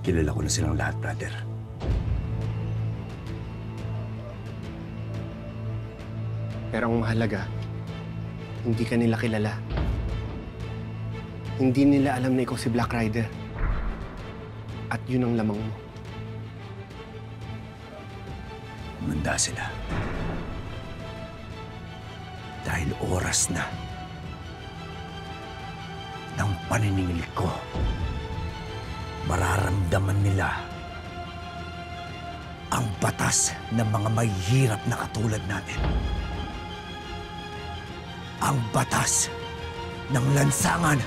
Kilala ko na silang lahat, brother. Pero ang mahalaga, hindi ka nila kilala. Hindi nila alam na ikaw si Black Rider. At yun ang lamang mo. Manda sila. Dahil oras na ng paniningil ko, mararamdaman nila ang batas ng mga mahihirap na katulad natin. Ang batas ng lansangan.